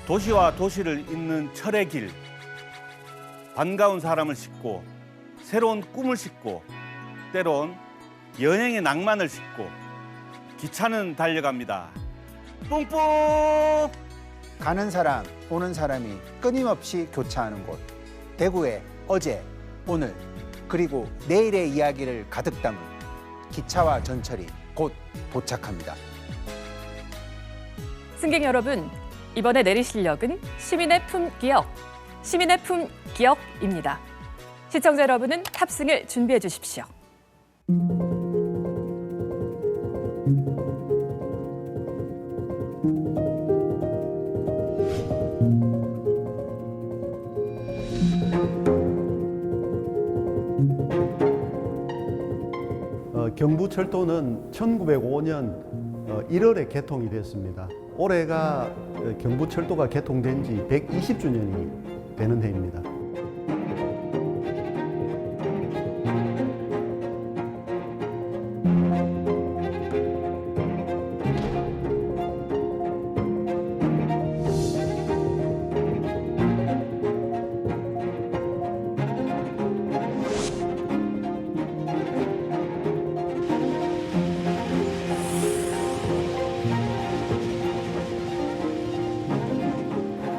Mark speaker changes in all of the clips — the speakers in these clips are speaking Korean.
Speaker 1: 도시와 도시를 잇는 철의 길, 반가운 사람을 싣고 새로운 꿈을 싣고 때론 여행의 낭만을 싣고 기차는 달려갑니다. 뿡뿡!
Speaker 2: 가는 사람, 오는 사람이 끊임없이 교차하는 곳. 대구의 어제, 오늘, 그리고 내일의 이야기를 가득 담은 기차와 전철이 곧 도착합니다.
Speaker 3: 승객 여러분, 이번에 내리실 역은 시민의 품기역, 시민의 품기역입니다. 시청자 여러분은 탑승을 준비해 주십시오.
Speaker 4: 경부철도는 1905년 1월에 개통이 됐습니다. 올해가 경부철도가 개통된 지 120주년이 되는 해입니다.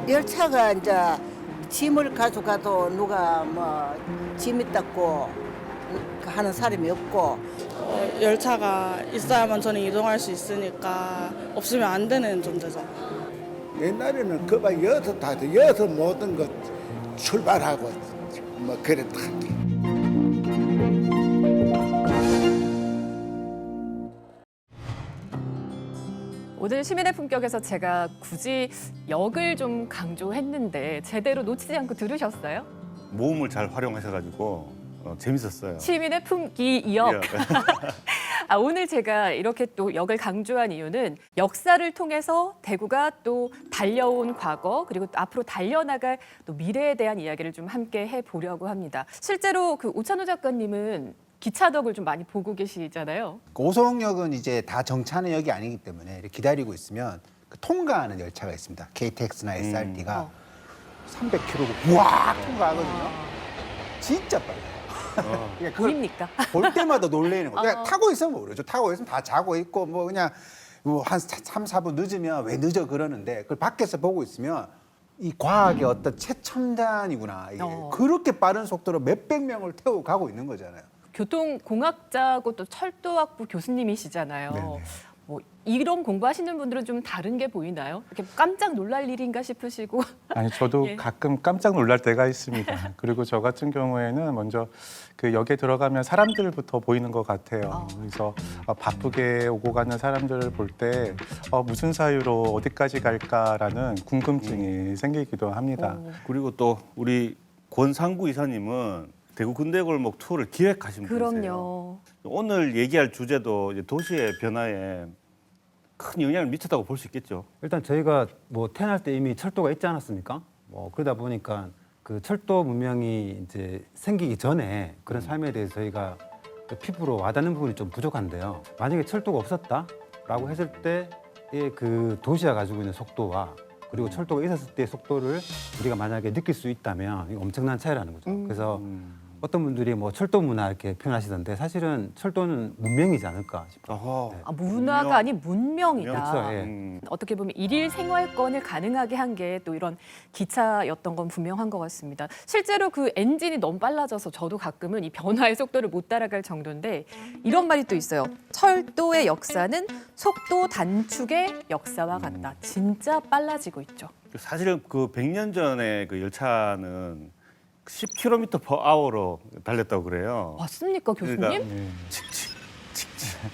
Speaker 5: 열차가 이제 짐을 가져가도 누가 뭐 짐이 닦고 하는 사람이 없고
Speaker 6: 열차가 있어야만 저는 이동할 수 있으니까 없으면 안 되는 존재죠.
Speaker 7: 옛날에는 그봐 여서 모든 것 출발하고 뭐 그랬다.
Speaker 3: 오늘 시민의 품격에서 제가 굳이 역을 좀 강조했는데 제대로 놓치지 않고 들으셨어요?
Speaker 1: 모음을 잘 활용하셔가지고 재밌었어요.
Speaker 3: 시민의 품기역.
Speaker 1: 예.
Speaker 3: 오늘 제가 이렇게 또 역을 강조한 이유는 역사를 통해서 대구가 또 달려온 과거 그리고 또 앞으로 달려나갈 또 미래에 대한 이야기를 좀 함께 해보려고 합니다. 실제로 그 오찬호 작가님은 기차덕을 좀 많이 보고 계시잖아요.
Speaker 2: 오송역은 이제 다 정차하는 역이 아니기 때문에 이렇게 기다리고 있으면 그 통과하는 열차가 있습니다. KTX나 SRT가 300km 우와 통과하거든요. 진짜 빨라요. 그러니까 그걸
Speaker 3: 보입니까?
Speaker 2: 볼 때마다 놀래는 거예요. 그러니까 타고 있으면 모르죠. 타고 있으면 다 자고 있고 뭐 그냥 한 3, 4분 늦으면 왜 늦어 그러는데 그걸 밖에서 보고 있으면 이 과학의 어떤 최첨단이구나. 이게 그렇게 빠른 속도로 몇백 명을 태우고 가고 있는 거잖아요.
Speaker 3: 교통공학자고 또 철도학부 교수님이시잖아요.
Speaker 2: 네네.
Speaker 3: 뭐 이런 공부하시는 분들은 좀 다른 게 보이나요? 이렇게 깜짝 놀랄 일인가 싶으시고.
Speaker 8: 아니 저도
Speaker 3: 예.
Speaker 8: 가끔 깜짝 놀랄 때가 있습니다. 그리고 저 같은 경우에는 먼저 그 역에 들어가면 사람들부터 보이는 것 같아요. 그래서 바쁘게 오고 가는 사람들을 볼 때 무슨 사유로 어디까지 갈까라는 궁금증이 생기기도 합니다.
Speaker 1: 그리고 또 우리 권상구 이사님은 대구 근대골목 투어를 기획하신 분이세요.
Speaker 3: 그럼요.
Speaker 1: 오늘 얘기할 주제도 이제 도시의 변화에 큰 영향을 미쳤다고 볼 수 있겠죠.
Speaker 9: 일단 저희가 뭐 태어날 때 이미 철도가 있지 않았습니까? 뭐 그러다 보니까 그 철도 문명이 이제 생기기 전에 그런 삶에 대해서 저희가 피부로 와닿는 부분이 좀 부족한데요. 만약에 철도가 없었다라고 했을 때의 그 도시가 가지고 있는 속도와 그리고 철도가 있었을 때의 속도를 우리가 만약에 느낄 수 있다면 이거 엄청난 차이라는 거죠. 그래서 어떤 분들이 뭐 철도 문화 이렇게 표현하시던데 사실은 철도는 문명이지 않을까 싶어요.
Speaker 1: 어허.
Speaker 3: 아, 문화가 아닌 문명이다.
Speaker 9: 그렇죠, 예.
Speaker 3: 어떻게 보면 일일 생활권을 가능하게 한 게 또 이런 기차였던 건 분명한 것 같습니다. 실제로 그 엔진이 너무 빨라져서 저도 가끔은 이 변화의 속도를 못 따라갈 정도인데 이런 말이 또 있어요. 철도의 역사는 속도 단축의 역사와 같다. 진짜 빨라지고 있죠.
Speaker 1: 사실은 그 100년 전에 그 열차는 10km/h로 달렸다고 그래요.
Speaker 3: 맞습니까, 교수님?
Speaker 1: 그러니까
Speaker 8: 네.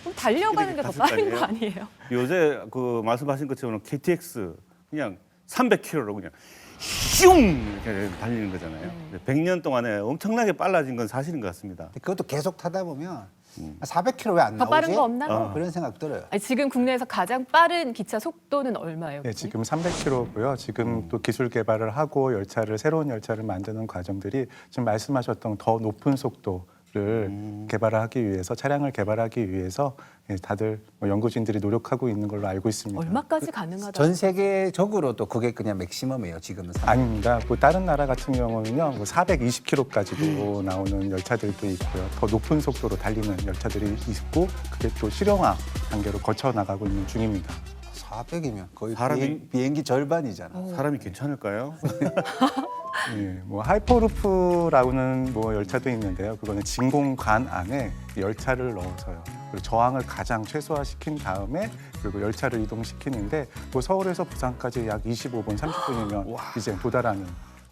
Speaker 3: 그럼 달려가는 게 더
Speaker 1: 이렇게
Speaker 3: 빠른
Speaker 1: 갔을
Speaker 3: 거 아니에요?
Speaker 1: 요새 그 말씀하신 것처럼 KTX 그냥 300km로 그냥 슝 이렇게 달리는 거잖아요. 100년 동안에 엄청나게 빨라진 건 사실인 것 같습니다.
Speaker 2: 그것도 계속 타다 보면 400km 왜 안
Speaker 3: 더
Speaker 2: 나오지?
Speaker 3: 빠른 거 없나?
Speaker 2: 그런 생각 들어요.
Speaker 3: 아니, 지금 국내에서 가장 빠른 기차 속도는 얼마예요?
Speaker 8: 네, 지금 300km고요. 지금 또 기술 개발을 하고 새로운 열차를 만드는 과정들이 지금 말씀하셨던 더 높은 속도로 개발하기 위해서 차량을 개발하기 위해서 다들 연구진들이 노력하고 있는 걸로 알고 있습니다.
Speaker 3: 얼마까지 가능하다?
Speaker 2: 전 세계적으로도 그게 그냥 맥시멈이에요. 지금은.
Speaker 8: 아닙니다. 뭐 다른 나라 같은 경우는요, 뭐 420km까지도 나오는 열차들도 있고요. 더 높은 속도로 달리는 열차들이 있고, 그게 또 실용화 단계로 거쳐 나가고 있는 중입니다.
Speaker 2: 400이면 거의
Speaker 1: 사람이-
Speaker 2: 비행기 절반이잖아.
Speaker 1: 사람이 괜찮을까요?
Speaker 8: 예, 뭐 하이퍼루프라고는 뭐 열차도 있는데요. 그거는 진공관 안에 열차를 넣어서요. 그리고 저항을 가장 최소화시킨 다음에 그리고 열차를 이동시키는데 뭐 서울에서 부산까지 약 25분, 30분이면 이제 도달하는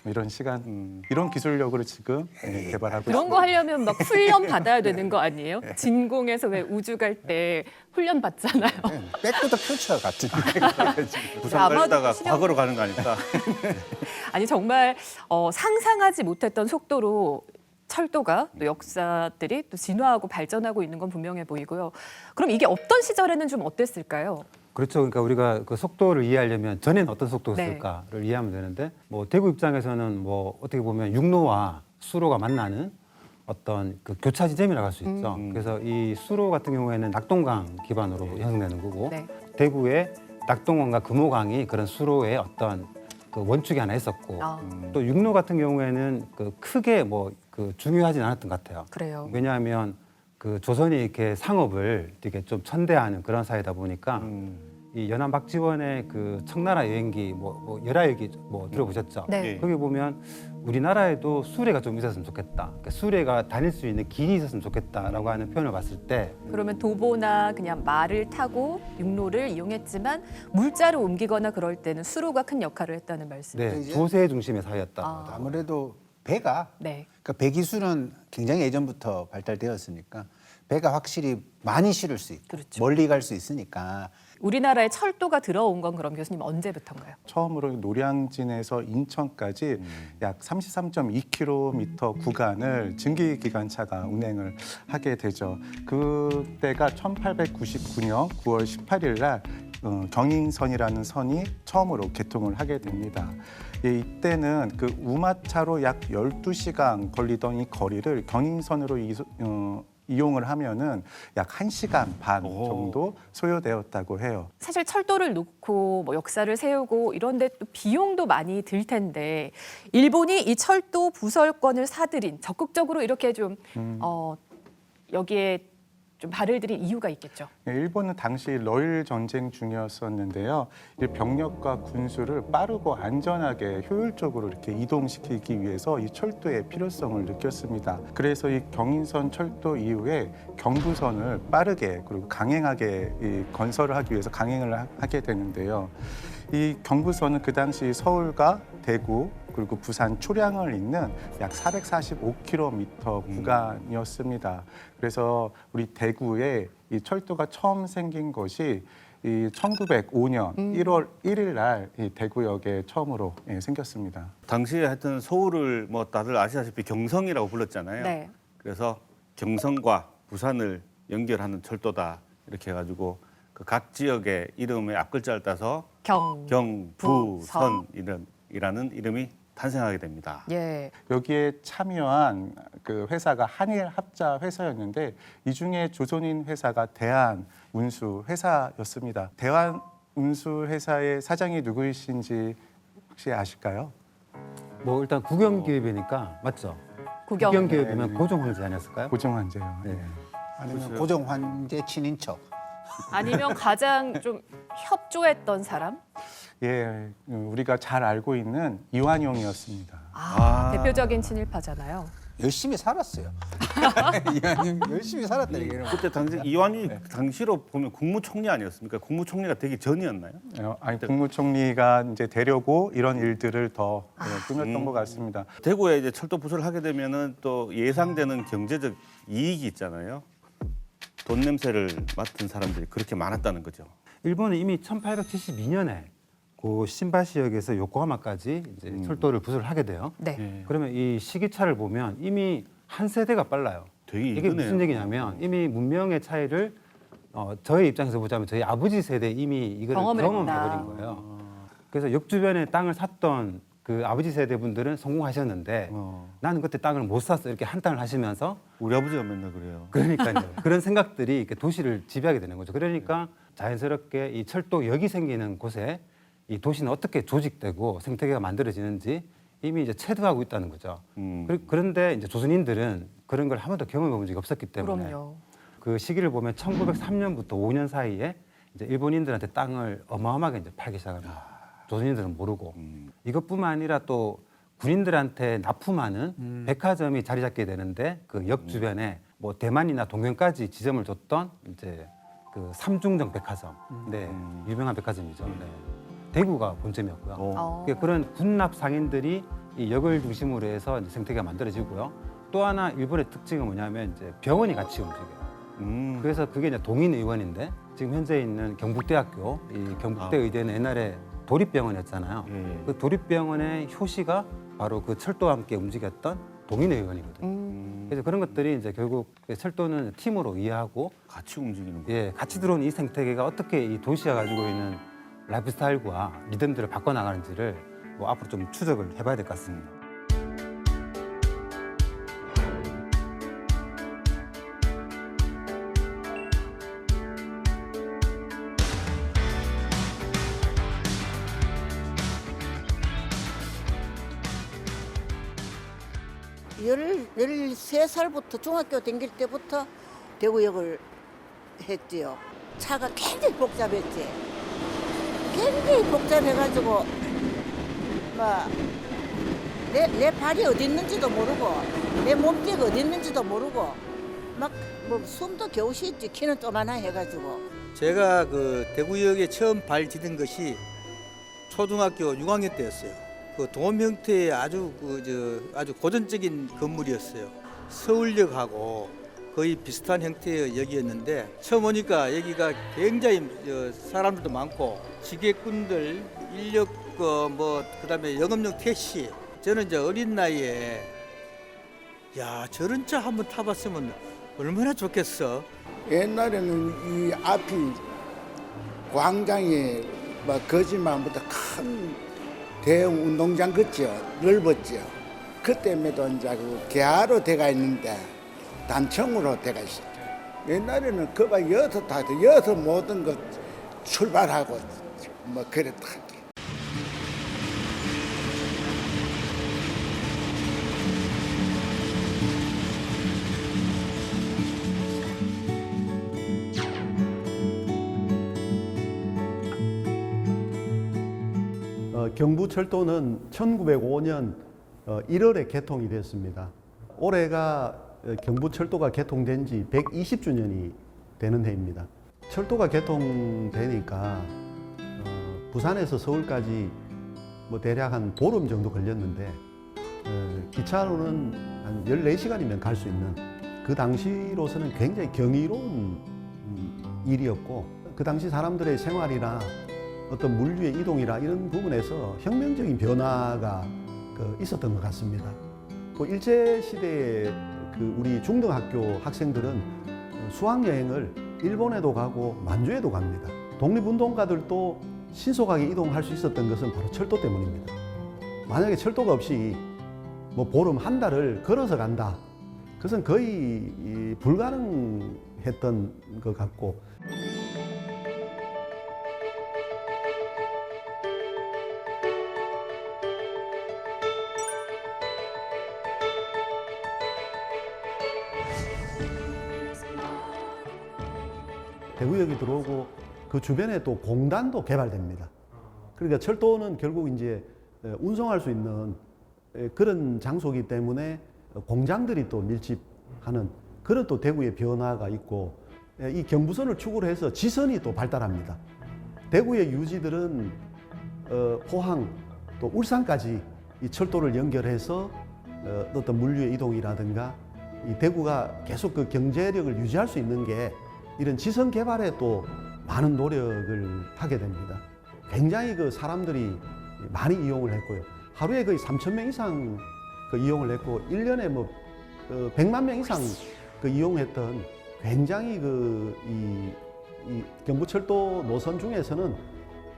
Speaker 8: 이런 시간, 이런 기술력으로 지금 개발하고
Speaker 3: 그런 거
Speaker 8: 있습니다.
Speaker 3: 하려면 막 훈련 받아야 되는 거 아니에요? 진공에서 왜 우주 갈 때 훈련 받잖아요.
Speaker 2: 백투더 퓨처 같은.
Speaker 1: 부산
Speaker 3: 아마도
Speaker 1: 갔다가
Speaker 3: 실험-
Speaker 1: 과거로 가는 거 아닐까?
Speaker 3: 아니 정말 상상하지 못했던 속도로 철도가 또 역사들이 또 진화하고 발전하고 있는 건 분명해 보이고요. 그럼 이게 없던 시절에는 좀 어땠을까요?
Speaker 9: 그렇죠. 그러니까 우리가 그 속도를 이해하려면 전에는 어떤
Speaker 3: 네.
Speaker 9: 속도였을까를 이해하면 되는데 뭐 대구 입장에서는 뭐 어떻게 보면 육로와 수로가 만나는 어떤 그 교차 지점이라고 할 수 있죠. 그래서 이 수로 같은 경우에는 낙동강 기반으로 형성되는 거고
Speaker 3: 네.
Speaker 9: 대구에 낙동강과 금호강이 그런 수로의 어떤 그 원축이 하나 있었고
Speaker 3: 아,
Speaker 9: 또 육로 같은 경우에는 그 크게 뭐 그 중요하진 않았던 것 같아요.
Speaker 3: 그래요.
Speaker 9: 왜냐하면 그 조선이 이렇게 상업을 되게 좀 천대하는 그런 사회다 보니까 이 연안 박지원의 그 청나라 여행기 뭐 열하일기 뭐 들어보셨죠?
Speaker 3: 네.
Speaker 1: 예.
Speaker 9: 거기 보면 우리나라에도 수레가 좀 있었으면 좋겠다. 그러니까 수레가 다닐 수 있는 길이 있었으면 좋겠다라고 하는 표현을 봤을 때
Speaker 3: 그러면 도보나 그냥 말을 타고 육로를 이용했지만 물자를 옮기거나 그럴 때는 수로가 큰 역할을 했다는 말씀이죠.
Speaker 9: 네,
Speaker 2: 이제-
Speaker 9: 조세 중심의 사회였다.
Speaker 3: 아.
Speaker 2: 아무래도 배가
Speaker 3: 네.
Speaker 2: 그러니까 배기술은 굉장히 예전부터 발달되었으니까 배가 확실히 많이 실을 수 있고
Speaker 3: 그렇죠.
Speaker 2: 멀리 갈 수 있으니까
Speaker 3: 우리나라에 철도가 들어온 건 그럼 교수님 언제부터인가요?
Speaker 8: 처음으로 노량진에서 인천까지 약 33.2km 구간을 증기 기관차가 운행을 하게 되죠. 그때가 1899년 9월 18일 날 경인선이라는 선이 처음으로 개통을 하게 됩니다. 예, 이때는 그 우마차로 약 12시간 걸리던 이 거리를 경인선으로 이용을 하면은 약 1시간 반
Speaker 1: 오.
Speaker 8: 정도 소요되었다고 해요.
Speaker 3: 사실 철도를 놓고 뭐 역사를 세우고 이런데 또 비용도 많이 들 텐데 일본이 이 철도 부설권을 사들인 적극적으로 이렇게 좀 여기에 좀 발을 들인 이유가 있겠죠.
Speaker 8: 네, 일본은 당시 러일 전쟁 중이었었는데요. 이 병력과 군수를 빠르고 안전하게 효율적으로 이렇게 이동시키기 위해서 이 철도의 필요성을 느꼈습니다. 그래서 이 경인선 철도 이후에 경부선을 빠르게 그리고 강행하게 건설을 하기 위해서 강행을 하게 되는데요. 이 경부선은 그 당시 서울과 대구 그리고 부산 초량을 잇는 약 445km 구간이었습니다. 그래서 우리 대구에 이 철도가 처음 생긴 것이 이 1905년 1월 1일 날 이 대구역에 처음으로 생겼습니다.
Speaker 1: 당시에 하여튼 서울을 뭐 다들 아시다시피 경성이라고 불렀잖아요.
Speaker 3: 네.
Speaker 1: 그래서 경성과 부산을 연결하는 철도다 이렇게 해가지고 그 각 지역의 이름의 앞글자를 따서 경부선이라는 이름이 탄생하게 됩니다.
Speaker 3: 예.
Speaker 8: 여기에 참여한 그 회사가 한일 합자 회사였는데 이 중에 조선인 회사가 대한운수 회사였습니다. 대한운수 회사의 사장이 누구이신지 혹시 아실까요?
Speaker 9: 뭐 일단 국영기업이니까 맞죠?
Speaker 3: 구경.
Speaker 9: 국영기업이면 고종황제 아니었을까요?
Speaker 8: 고종환제요.
Speaker 9: 네.
Speaker 2: 아니면
Speaker 1: 그렇죠.
Speaker 2: 고종 환제 친인척.
Speaker 3: 아니면 가장 좀 협조했던 사람?
Speaker 8: 예, 우리가 잘 알고 있는 이완용이었습니다.
Speaker 3: 대표적인 친일파잖아요.
Speaker 2: 열심히 살았어요. 이완용 열심히 살았다 얘기는.
Speaker 1: 그때 당시 이완이 당시로 보면 국무총리 아니었습니까? 국무총리가 되기 전이었나요?
Speaker 8: 아니 국무총리가 이제 되려고 이런 일들을 더 꾸몄던 것 같습니다.
Speaker 1: 대구에 이제 철도 부설을 하게 되면은 또 예상되는 경제적 이익이 있잖아요. 돈 냄새를 맡은 사람들이 그렇게 많았다는 거죠.
Speaker 9: 일본은 이미 1872년에 그 신바시역에서 요코하마까지 이제 철도를 부설을 하게 돼요.
Speaker 3: 네.
Speaker 9: 그러면 이 시기차를 보면 이미 한 세대가 빨라요.
Speaker 1: 되게
Speaker 9: 이게
Speaker 1: 이거네요.
Speaker 9: 무슨 얘기냐면 이미 문명의 차이를 저희 입장에서 보자면 저희 아버지 세대 이미 이걸
Speaker 3: 경험을
Speaker 9: 경험해버린
Speaker 3: 했다.
Speaker 9: 거예요. 그래서 역 주변에 땅을 샀던 그 아버지 세대 분들은 성공하셨는데 나는 그때 땅을 못 샀어 이렇게 한탄을 하시면서
Speaker 1: 우리 아버지가 맨날 그래요.
Speaker 9: 그러니까요. 그런 생각들이 이렇게 도시를 지배하게 되는 거죠. 그러니까 자연스럽게 이 철도역이 생기는 곳에 이 도시는 어떻게 조직되고 생태계가 만들어지는지 이미 이제 체득하고 있다는 거죠. 그런데 이제 조선인들은 그런 걸 한 번도 경험해 본 적이 없었기 때문에
Speaker 3: 그럼요.
Speaker 9: 그 시기를 보면 1903년부터 5년 사이에 이제 일본인들한테 땅을 어마어마하게 이제 팔기 시작합니다. 조선인들은 모르고 이것뿐만 아니라 또 군인들한테 납품하는 백화점이 자리 잡게 되는데 그 역 주변에 뭐 대만이나 동경까지 지점을 줬던 이제 그 삼중정 백화점, 네 유명한 백화점이죠. 네. 대구가 본점이었고요. 그런 군납 상인들이 이 역을 중심으로 해서 이제 생태계가 만들어지고요. 또 하나 일본의 특징은 뭐냐면 이제 병원이 같이 움직여요. 그래서 그게 이제 동인의원인데 지금 현재 있는 경북대학교, 이 경북대 의대는 옛날에 도립병원이었잖아요. 그 도립병원의 효시가 바로 그 철도와 함께 움직였던 동인의원이거든요. 그래서 그런 것들이 이제 결국 철도는 팀으로 이해하고
Speaker 1: 같이 움직이는 거.
Speaker 9: 예, 같이 들어온 이 생태계가 어떻게 이 도시가 가지고 있는 라이프 스타일과 리듬들을 바꿔나가는지를 뭐 앞으로 좀 추적을 해봐야 될 것 같습니다.
Speaker 5: 열세 살부터 중학교 다닐 때부터 대구역을 했지요. 차가 굉장히 복잡했지. 굉장히 복잡해가지고 막 내 발이 어디 있는지도 모르고 내 몸띠가 어디 있는지도 모르고 막 뭐 숨도 겨우 쉬었지. 키는 쪼만하 해가지고.
Speaker 10: 제가 그 대구역에 처음 발 디딘 것이 초등학교 6학년 때였어요. 그 동원 형태의 아주 아주 고전적인 건물이었어요. 서울역하고 거의 비슷한 형태의 역이었는데 처음 오니까 여기가 굉장히 사람들도 많고 지게꾼들, 인력 그다음에 영업용 택시. 저는 이제 어린 나이에 야 저런 차 한번 타봤으면 얼마나 좋겠어.
Speaker 7: 옛날에는 이 앞이 광장에 막 거짓말보다 큰 대형 운동장 같죠. 넓었죠. 그때에도 이제 그 개화로 돼가 있는데 단청으로 돼가 있었죠. 옛날에는 그봐 여서 모든 것 출발하고 뭐 그랬다.
Speaker 4: 경부철도는 1905년 1월에 개통이 됐습니다. 올해가 경부철도가 개통된 지 120주년이 되는 해입니다. 철도가 개통되니까 부산에서 서울까지 뭐 대략 한 보름 정도 걸렸는데 기차로는 한 14시간이면 갈 수 있는 그 당시로서는 굉장히 경이로운 일이었고 그 당시 사람들의 생활이나 어떤 물류의 이동이나 이런 부분에서 혁명적인 변화가 있었던 것 같습니다. 일제 시대에 우리 중등학교 학생들은 수학여행을 일본에도 가고 만주에도 갑니다. 독립운동가들도 신속하게 이동할 수 있었던 것은 바로 철도 때문입니다. 만약에 철도가 없이 뭐 보름 한 달을 걸어서 간다. 그것은 거의 불가능했던 것 같고. 대구역이 들어오고 그 주변에 또 공단도 개발됩니다. 그러니까 철도는 결국 이제 운송할 수 있는 그런 장소이기 때문에 공장들이 또 밀집하는 그런 또 대구의 변화가 있고 이 경부선을 축으로 해서 지선이 또 발달합니다. 대구의 유지들은 포항 또 울산까지 이 철도를 연결해서 어떤 물류의 이동이라든가 이 대구가 계속 그 경제력을 유지할 수 있는 게 이런 지선 개발에 또 많은 노력을 하게 됩니다. 굉장히 그 사람들이 많이 이용을 했고요. 하루에 거의 3,000명 이상 이용을 했고 1년에 뭐 100만 명 이상 이용했던 굉장히 이 경부철도 노선 중에서는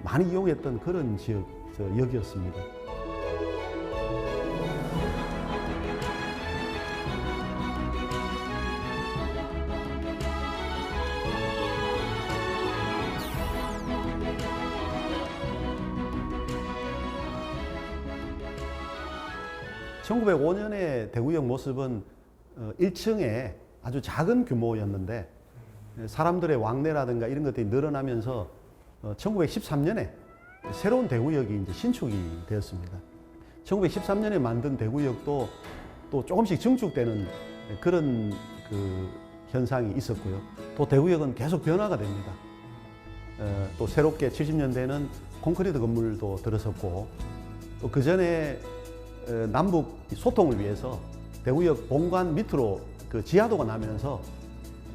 Speaker 4: 많이 이용했던 그런 역이었습니다. 1905년에 대구역 모습은 1층에 아주 작은 규모였는데 사람들의 왕래라든가 이런 것들이 늘어나면서 1913년에 새로운 대구역이 이제 신축이 되었습니다. 1913년에 만든 대구역도 또 조금씩 증축되는 그런 그 현상이 있었고요. 또 대구역은 계속 변화가 됩니다. 또 새롭게 70년대에는 콘크리트 건물도 들어섰고 또 그 전에 남북 소통을 위해서 대구역 본관 밑으로 그 지하도가 나면서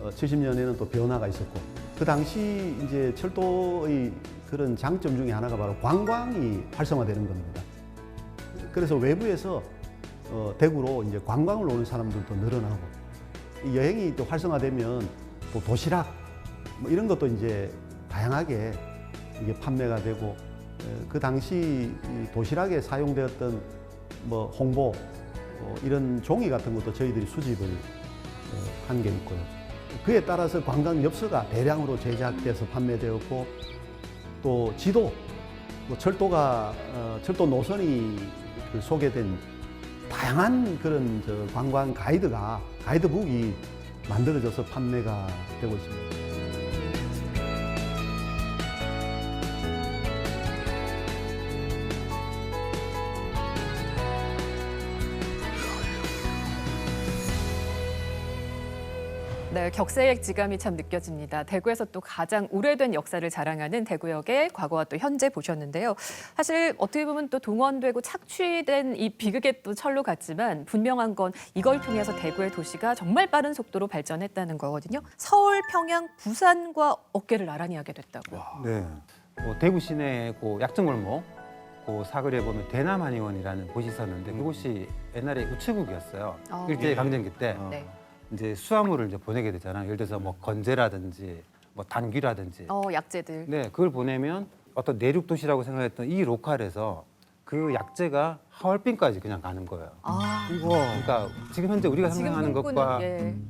Speaker 4: 70년에는 또 변화가 있었고 그 당시 이제 철도의 그런 장점 중에 하나가 바로 관광이 활성화되는 겁니다. 그래서 외부에서 대구로 이제 관광을 오는 사람들도 늘어나고 이 여행이 또 활성화되면 또 도시락 뭐 이런 것도 이제 다양하게 이게 판매가 되고 그 당시 이 도시락에 사용되었던 뭐 홍보 이런 종이 같은 것도 저희들이 수집을 한 게 있고요. 그에 따라서 관광 엽서가 대량으로 제작돼서 판매되었고 또 지도, 뭐 철도가 철도 노선이 그 소개된 다양한 그런 관광 가이드북이 만들어져서 판매가 되고 있습니다.
Speaker 3: 네, 격세의 지감이 참 느껴집니다. 대구에서 또 가장 오래된 역사를 자랑하는 대구역의 과거와 또 현재 보셨는데요. 사실 어떻게 보면 또 동원되고 착취된 이 비극의 또 철로 같지만 분명한 건 이걸 통해서 대구의 도시가 정말 빠른 속도로 발전했다는 거거든요. 서울, 평양, 부산과 어깨를 나란히 하게 됐다고요.
Speaker 9: 네. 뭐 대구 시내 그 약정골목 그 사거리에 보면 대남한의원이라는 곳이 있었는데 그곳이 옛날에 우체국이었어요. 일제 강점기 때.
Speaker 3: 네.
Speaker 9: 이제 수화물을 이제 보내게 되잖아요. 예를 들어서 뭐 건재라든지 뭐 단귀라든지.
Speaker 3: 약재들.
Speaker 9: 네, 그걸 보내면 어떤 내륙 도시라고 생각했던 이 로컬에서 그 약재가 하얼빈까지 그냥 가는 거예요. 그러니까 지금 현재 우리가 상상하는 것과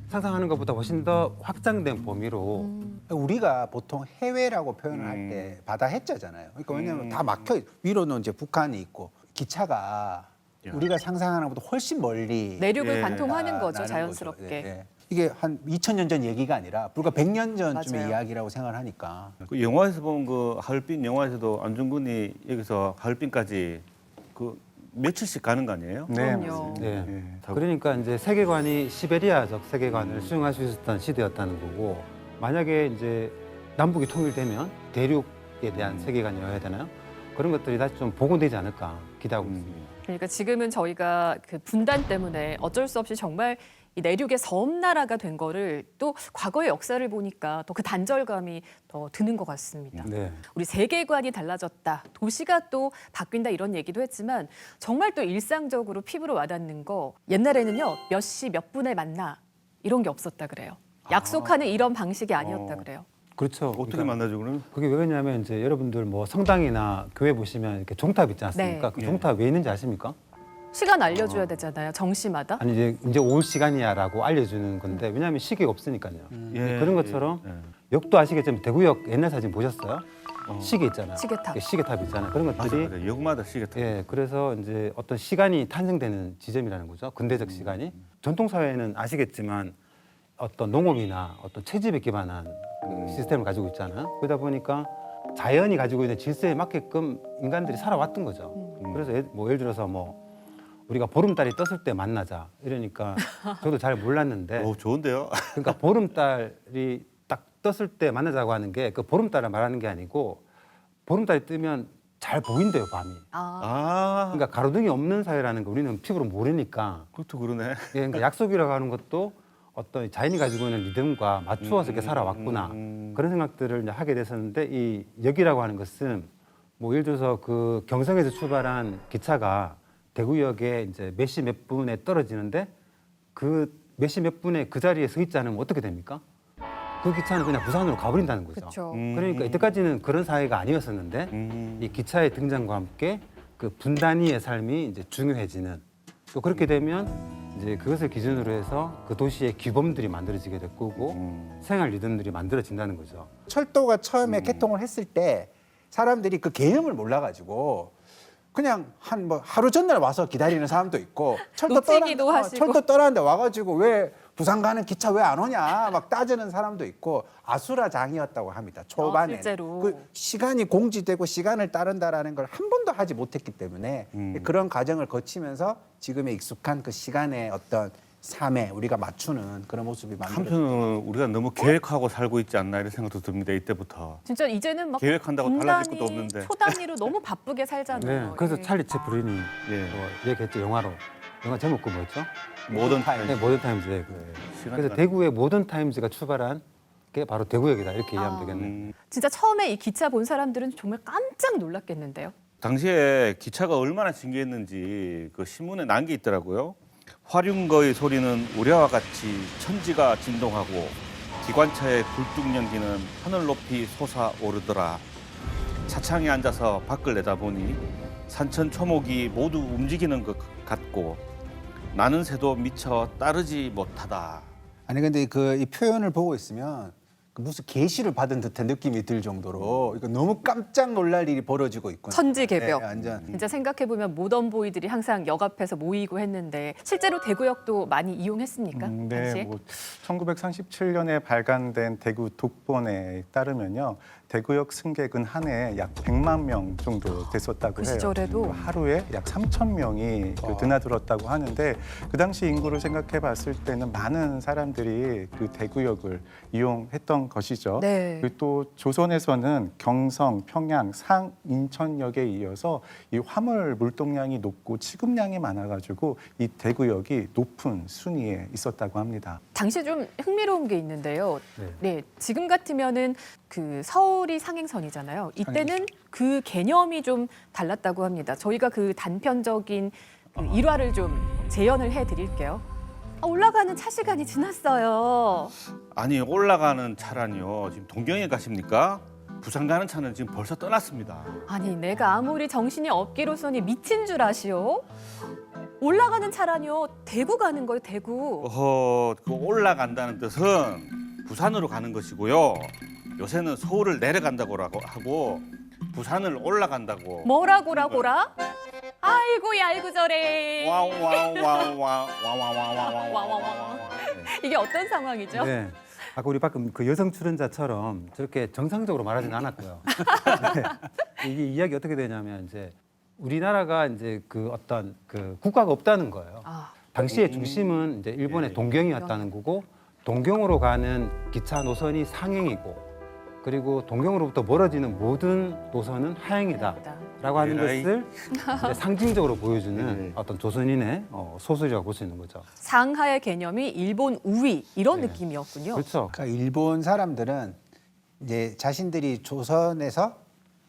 Speaker 9: 상상하는 것보다 훨씬 더 확장된 범위로
Speaker 2: 우리가 보통 해외라고 표현을 할 때 바다 해자잖아요. 그러니까 왜냐하면 다 막혀 위로는 이제 북한이 있고 기차가 우리가 상상하는 것보다 훨씬 멀리
Speaker 3: 내륙을 관통하는 거죠,
Speaker 2: 나는
Speaker 3: 자연스럽게.
Speaker 2: 거죠. 예. 이게 한 2000년 전 얘기가 아니라 불과 100년 전쯤의
Speaker 3: 맞아요.
Speaker 2: 이야기라고 생각을 하니까
Speaker 1: 그 영화에서 보면 그 하얼빈 영화에서도 안중근이 여기서 하얼빈까지 그 며칠씩 가는 거 아니에요?
Speaker 8: 네,
Speaker 3: 그럼요.
Speaker 8: 맞습니다.
Speaker 9: 네.
Speaker 1: 다-
Speaker 9: 그러니까 이제 세계관이 시베리아적 세계관을 수용할 수 있었던 시대였다는 거고 만약에 이제 남북이 통일되면 대륙에 대한 세계관이어야 되나요? 그런 것들이 다시 좀 복원되지 않을까 기대하고 있습니다.
Speaker 3: 그러니까 지금은 저희가 그 분단 때문에 어쩔 수 없이 정말 이 내륙의 섬나라가 된 거를 또 과거의 역사를 보니까 또 그 단절감이 더 드는 것 같습니다.
Speaker 9: 네.
Speaker 3: 우리 세계관이 달라졌다, 도시가 또 바뀐다 이런 얘기도 했지만 정말 또 일상적으로 피부로 와닿는 거 옛날에는요 몇 시 몇 분에 만나 이런 게 없었다 그래요. 약속하는 이런 방식이 아니었다 그래요.
Speaker 9: 그렇죠.
Speaker 1: 어떻게
Speaker 9: 그러니까
Speaker 1: 만나죠 그러면?
Speaker 9: 그게 왜 그러냐면 이제 여러분들 뭐 성당이나 교회 보시면 이렇게 종탑 있지 않습니까?
Speaker 3: 네.
Speaker 9: 그 종탑 왜 있는지 아십니까?
Speaker 3: 시간 알려줘야 되잖아요. 정시마다.
Speaker 9: 아니 이제 올 시간이야라고 알려주는 건데 왜냐하면 시계가 없으니까요.
Speaker 1: 예,
Speaker 9: 그런 것처럼
Speaker 1: 예.
Speaker 9: 역도 아시겠지만 대구역 옛날 사진 보셨어요? 시계 있잖아요.
Speaker 3: 시계탑.
Speaker 9: 시계탑 있잖아요. 그런
Speaker 1: 맞아,
Speaker 9: 것들이
Speaker 1: 맞아. 역마다 시계탑.
Speaker 9: 예, 그래서 이제 어떤 시간이 탄생되는 지점이라는 거죠. 근대적 시간이. 전통 사회는 아시겠지만 어떤 농업이나 어떤 채집에 기반한 그 시스템을 가지고 있잖아요. 그러다 보니까 자연이 가지고 있는 질서에 맞게끔 인간들이 살아왔던 거죠. 그래서 예를 들어서 뭐 우리가 보름달이 떴을 때 만나자 이러니까 저도 잘 몰랐는데
Speaker 1: 오, 좋은데요?
Speaker 9: 그러니까 보름달이 딱 떴을 때 만나자고 하는 게 그 보름달을 말하는 게 아니고 보름달이 뜨면 잘 보인대요 밤이.
Speaker 1: 아,
Speaker 9: 그러니까 가로등이 없는 사회라는 거 우리는 피부로 모르니까.
Speaker 1: 그것도 그러네.
Speaker 9: 예, 그러니까 약속이라고 하는 것도 어떤 자연이 가지고 있는 리듬과 맞추어서 이렇게 살아왔구나 그런 생각들을 이제 하게 됐었는데 이 역이라고 하는 것은 뭐 예를 들어서 그 경성에서 출발한 기차가 대구역에 이제 몇 시 몇 분에 떨어지는데 그 몇 시 몇 분에 그 자리에 서 있지 않으면 어떻게 됩니까? 그 기차는 그냥 부산으로 가버린다는 거죠.
Speaker 3: 그렇죠.
Speaker 9: 그러니까 이때까지는 그런 사회가 아니었었는데 이 기차의 등장과 함께 그 분단위의 삶이 이제 중요해지는 또 그렇게 되면 이제 그것을 기준으로 해서 그 도시의 규범들이 만들어지게 될 거고 생활 리듬들이 만들어진다는 거죠.
Speaker 2: 철도가 처음에 개통을 했을 때 사람들이 그 개념을 몰라가지고 그냥 한 뭐 하루 전날 와서 기다리는 사람도 있고
Speaker 3: 놓치기도 하시고.
Speaker 2: 철도 떠나는데 와가지고 왜 부산 가는 기차 왜 안 오냐 막 따지는 사람도 있고 아수라장이었다고 합니다. 초반에
Speaker 3: 실제로.
Speaker 2: 그 시간이 공지되고 시간을 따른다라는 걸 한 번도 하지 못했기 때문에 그런 과정을 거치면서 지금의 익숙한 그 시간의 어떤 삶에 우리가 맞추는 그런 모습이 만들어졌죠.
Speaker 1: 한편으로는 우리가 너무 계획하고 살고 있지 않나 이런 생각도 듭니다. 이때부터.
Speaker 3: 진짜 이제는 막
Speaker 1: 계획한다고
Speaker 3: 분
Speaker 1: 달라질 것도
Speaker 3: 단위,
Speaker 1: 없는데.
Speaker 3: 초 단위로 너무 바쁘게 살잖아요.
Speaker 9: 네, 그래서
Speaker 3: 예.
Speaker 9: 찰리 채플린이
Speaker 1: 예.
Speaker 9: 얘기했죠, 영화로. 영화 제목 그 뭐였죠?
Speaker 1: 모던 타임.
Speaker 9: 네, 모던 타임즈. 그래서 대구의 모던 타임즈가 출발한 게 바로 대구역이다 이렇게 이해하면 되겠네요.
Speaker 3: 진짜 처음에 이 기차 본 사람들은 정말 깜짝 놀랐겠는데요.
Speaker 1: 당시에 기차가 얼마나 신기했는지 그 신문에 난 게 있더라고요. 화륜거의 소리는 우려와 같이 천지가 진동하고 기관차의 굴뚝 연기는 하늘 높이 솟아오르더라. 차창에 앉아서 밖을 내다보니 산천 초목이 모두 움직이는 것 같고 나는 새도 미처 따르지 못하다.
Speaker 2: 아니 근데 그 이 표현을 보고 있으면 그 무슨 계시를 받은 듯한 느낌이 들 정도로 이거 너무 깜짝 놀랄 일이 벌어지고 있구나.
Speaker 3: 천지개벽.
Speaker 2: 네, 완전.
Speaker 3: 진짜 생각해보면 모던보이들이 항상 역 앞에서 모이고 했는데 실제로 대구역도 많이 이용했습니까? 당시에?
Speaker 8: 네, 뭐 1937년에 발간된 대구 독본에 따르면요. 대구역 승객은 한 해에 약 100만 명 정도 됐었다고
Speaker 3: 그
Speaker 8: 해요.
Speaker 3: 시절에도?
Speaker 8: 하루에 약 3천 명이 드나들었다고 하는데 그 당시 인구를 생각해 봤을 때는 많은 사람들이 그 대구역을 이용했던 것이죠.
Speaker 3: 네.
Speaker 8: 그리고 또 조선에서는 경성, 평양, 상, 인천역에 이어서 이 화물 물동량이 높고 취급량이 많아가지고 이 대구역이 높은 순위에 있었다고 합니다.
Speaker 3: 당시 좀 흥미로운 게 있는데요. 네, 지금 같으면은 그 서울이 상행선이잖아요. 이때는 그 개념이 좀 달랐다고 합니다. 저희가 그 단편적인 그 일화를 좀 재현을 해드릴게요. 올라가는 차 시간이 지났어요.
Speaker 1: 아니 올라가는 차라니요. 지금 동경에 가십니까? 부산 가는 차는 지금 벌써 떠났습니다.
Speaker 3: 아니 내가 아무리 정신이 없기로서니 미친 줄 아시오? 올라가는 차라니요. 대구 가는 거예요. 대구.
Speaker 1: 어허, 그 올라간다는 뜻은 부산으로 가는 것이고요. 요새는 서울을 내려간다고 하고 부산을 올라간다고.
Speaker 3: 뭐라고라? 아이고 얄구 저래.
Speaker 1: 와와와와와와와와와와와.
Speaker 3: 이게 어떤 상황이죠?
Speaker 9: 네. 아까 우리 방금 그 여성 출연자처럼 저렇게 정상적으로 말하지는 않았고요. 네. 이게 이야기 어떻게 되냐면 이제 우리나라가 이제 그 어떤 그 국가가 없다는 거예요. 당시의 중심은 이제 일본의 동경이었다는 거고 동경으로 가는 기차 노선이 상행이고 그리고 동경으로부터 멀어지는 모든 노선은 하행이다라고 하는 것을 이제 상징적으로 보여주는 어떤 조선인의 소설이라고 볼 수 있는 거죠.
Speaker 3: 상하의 개념이 일본 우위 이런 느낌이었군요.
Speaker 9: 그렇죠.
Speaker 2: 그러니까 일본 사람들은 이제 자신들이 조선에서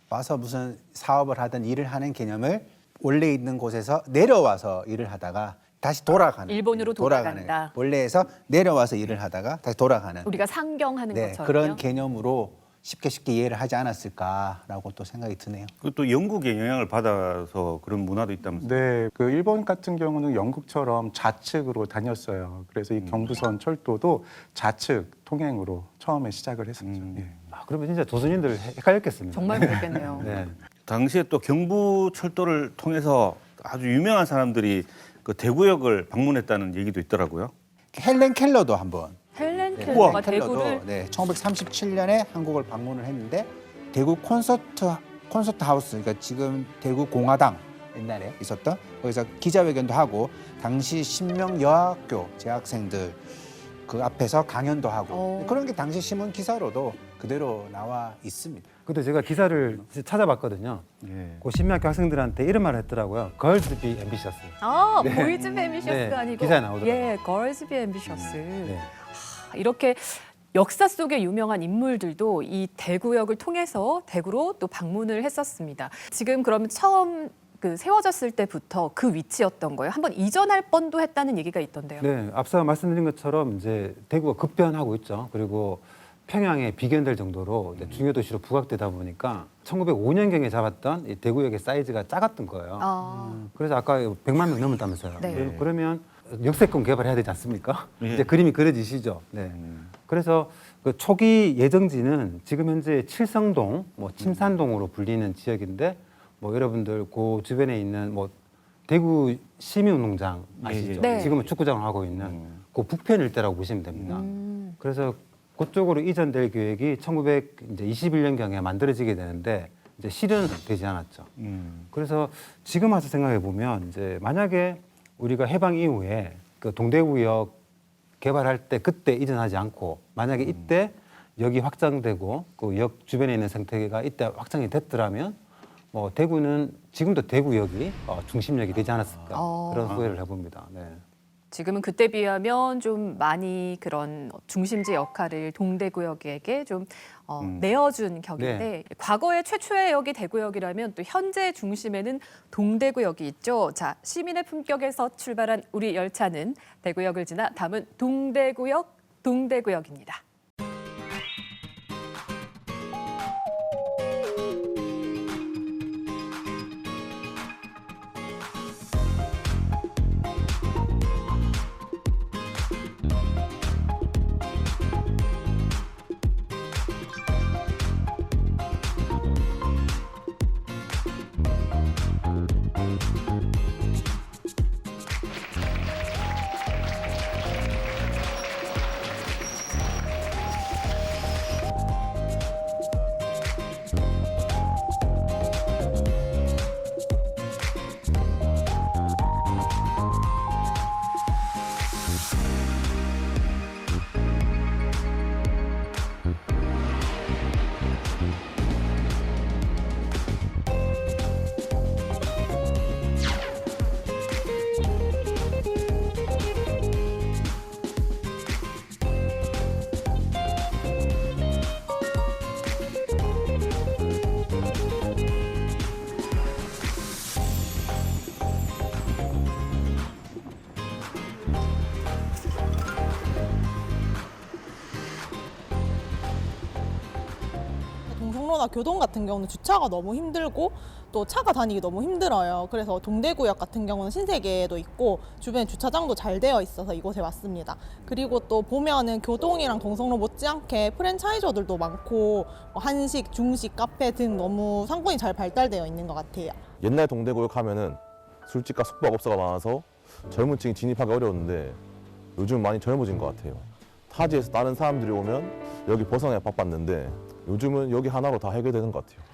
Speaker 2: 와서 무슨 사업을 하든 일을 하는 개념을 원래 있는 곳에서 내려와서 일을 하다가 다시 돌아가는
Speaker 3: 일본으로 돌아간다.
Speaker 2: 원래에서 내려와서 일을 하다가 다시 돌아가는
Speaker 3: 우리가 상경하는 것처럼요.
Speaker 2: 그런 개념으로 쉽게 이해를 하지 않았을까라고 또 생각이 드네요.
Speaker 1: 그리고 또 영국의 영향을 받아서 그런 문화도 있다면서요.
Speaker 8: 네, 그 일본 같은 경우는 영국처럼 좌측으로 다녔어요. 그래서 이 경부선 철도도 좌측 통행으로 처음에 시작을 했었죠. 예.
Speaker 9: 그러면 진짜 조선인들 헷갈렸겠습니다.
Speaker 3: 정말 그랬겠네요.
Speaker 9: 네.
Speaker 1: 당시에 또 경부 철도를 통해서 아주 유명한 사람들이 그 대구역을 방문했다는 얘기도 있더라고요.
Speaker 2: 헬렌 켈러도 한번
Speaker 3: 헬렌 켈러가
Speaker 2: 켈러도
Speaker 3: 대구를
Speaker 2: 1937년에 한국을 방문을 했는데 대구 콘서트 하우스, 그러니까 지금 대구 공화당 옛날에 있었던 거기서 기자회견도 하고 당시 신명 여학교 재학생들 그 앞에서 강연도 하고 그런 게 당시 신문 기사로도 그대로 나와 있습니다.
Speaker 9: 근데 제가 기사를 찾아봤거든요. 그 신명학교 학생들한테 이런 말을 했더라고요. Girls be ambitious.
Speaker 3: 보이즈 앰비셔스가
Speaker 9: 네,
Speaker 3: 아니고
Speaker 9: 기사에 나오더라고요.
Speaker 3: 예, 걸즈 비 앰비셔스.
Speaker 9: 네.
Speaker 3: 이렇게 역사 속의 유명한 인물들도 이 대구역을 통해서 대구로 또 방문을 했었습니다. 지금 그럼 처음 그 세워졌을 때부터 그 위치였던 거예요. 한번 이전할 뻔도 했다는 얘기가 있던데요.
Speaker 9: 네, 앞서 말씀드린 것처럼 이제 대구가 급변하고 있죠. 그리고 평양에 비견될 정도로 이제 중요 도시로 부각되다 보니까 1905년경에 잡았던 이 대구역의 사이즈가 작았던 거예요. 그래서 아까 100만 명 넘었다면서요.
Speaker 3: 네.
Speaker 9: 그러면 역세권 개발해야 되지 않습니까? 이제 그림이 그려지시죠. 네. 그래서 그 초기 예정지는 지금 현재 칠성동, 뭐 침산동으로 불리는 지역인데 뭐 여러분들 그 주변에 있는 뭐 대구 시민운동장 아시죠?
Speaker 3: 네.
Speaker 9: 지금은 축구장을 하고 있는 그 북편 일대라고 보시면 됩니다. 그래서 그쪽으로 이전될 계획이 1921년경에 만들어지게 되는데 이제 실현은 되지 않았죠. 그래서 지금 와서 생각해 보면 이제 만약에 우리가 해방 이후에 그 동대구역 개발할 때 그때 이전하지 않고 만약에 이때 역이 확장되고 그 역 주변에 있는 생태계가 이때 확장이 됐더라면 뭐 대구는 지금도 대구역이 중심역이 되지 않았을까 그런 후회를 해봅니다. 네.
Speaker 3: 지금은 그때 비하면 좀 많이 그런 중심지 역할을 동대구역에게 좀 내어준 격인데
Speaker 9: 네.
Speaker 3: 과거의 최초의 역이 대구역이라면 또 현재 중심에는 동대구역이 있죠. 자, 시민의 품격에서 출발한 우리 열차는 대구역을 지나 다음은 동대구역입니다.
Speaker 11: 동성로나 교동 같은 경우는 주차가 너무 힘들고 또 차가 다니기 너무 힘들어요. 그래서 동대구역 같은 경우는 신세계에도 있고 주변에 주차장도 잘 되어 있어서 이곳에 왔습니다. 그리고 또 보면은 교동이랑 동성로 못지않게 프랜차이저들도 많고 한식, 중식, 카페 등 너무 상권이 잘 발달되어 있는 것 같아요.
Speaker 12: 옛날 동대구역 하면은 술집과 숙박업소가 많아서 젊은 층이 진입하기 어려웠는데 요즘 많이 젊어진 것 같아요. 타지에서 다른 사람들이 오면 여기 벗어나야 바빴는데 요즘은 여기 하나로 다 해결되는 것 같아요.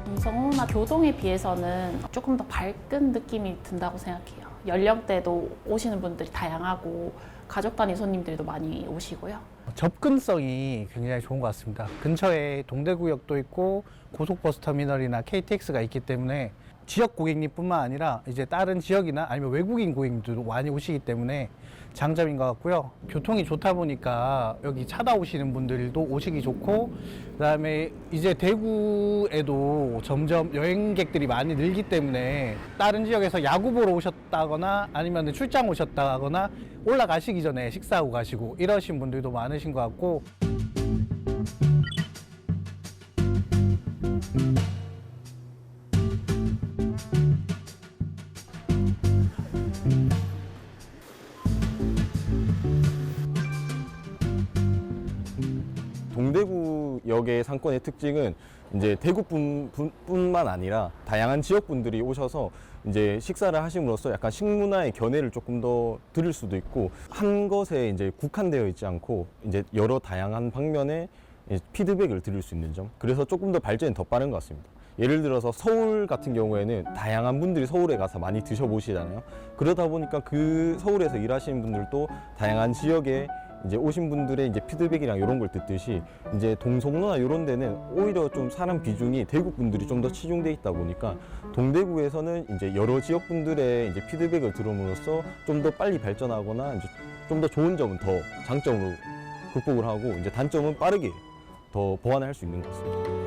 Speaker 13: 동성로나 교동에 비해서는 조금 더 밝은 느낌이 든다고 생각해요. 연령대도 오시는 분들이 다양하고 가족 단위 손님들도 많이 오시고요.
Speaker 14: 접근성이 굉장히 좋은 것 같습니다. 근처에 동대구역도 있고 고속버스 터미널이나 KTX가 있기 때문에 지역 고객님뿐만 아니라 이제 다른 지역이나 아니면 외국인 고객님들도 많이 오시기 때문에 장점인 것 같고요. 교통이 좋다 보니까 여기 찾아오시는 분들도 오시기 좋고, 그다음에 이제 대구에도 점점 여행객들이 많이 늘기 때문에 다른 지역에서 야구 보러 오셨다거나 아니면 출장 오셨다거나 올라가시기 전에 식사하고 가시고 이러신 분들도 많으신 것 같고.
Speaker 12: 동대구역의 상권의 특징은 이제 대구뿐만 아니라 다양한 지역 분들이 오셔서 이제 식사를 하심으로써 약간 식문화의 견해를 조금 더 들을 수도 있고, 한 것에 이제 국한되어 있지 않고 이제 여러 다양한 방면의 피드백을 들을 수 있는 점, 그래서 조금 더 발전이 더 빠른 것 같습니다. 예를 들어서 서울 같은 경우에는 다양한 분들이 서울에 가서 많이 드셔보시잖아요. 그러다 보니까 그 서울에서 일하시는 분들도 다양한 지역에 이제 오신 분들의 이제 피드백이랑 이런 걸 듣듯이 이제 동성로나 이런 데는 오히려 좀 사람 비중이 대구 분들이 좀 더 치중돼 있다 보니까 동대구에서는 이제 여러 지역 분들의 이제 피드백을 들음으로써 좀 더 빨리 발전하거나 이제 좀 더 좋은 점은 더 장점으로 극복을 하고 이제 단점은 빠르게 더 보완할 수 있는 것 같습니다.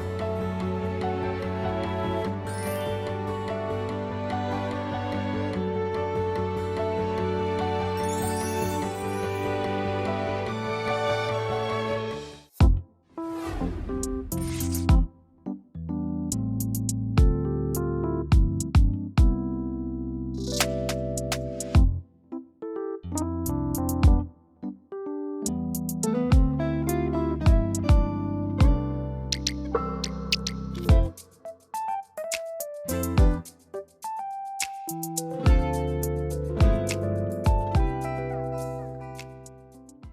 Speaker 3: 있습니다.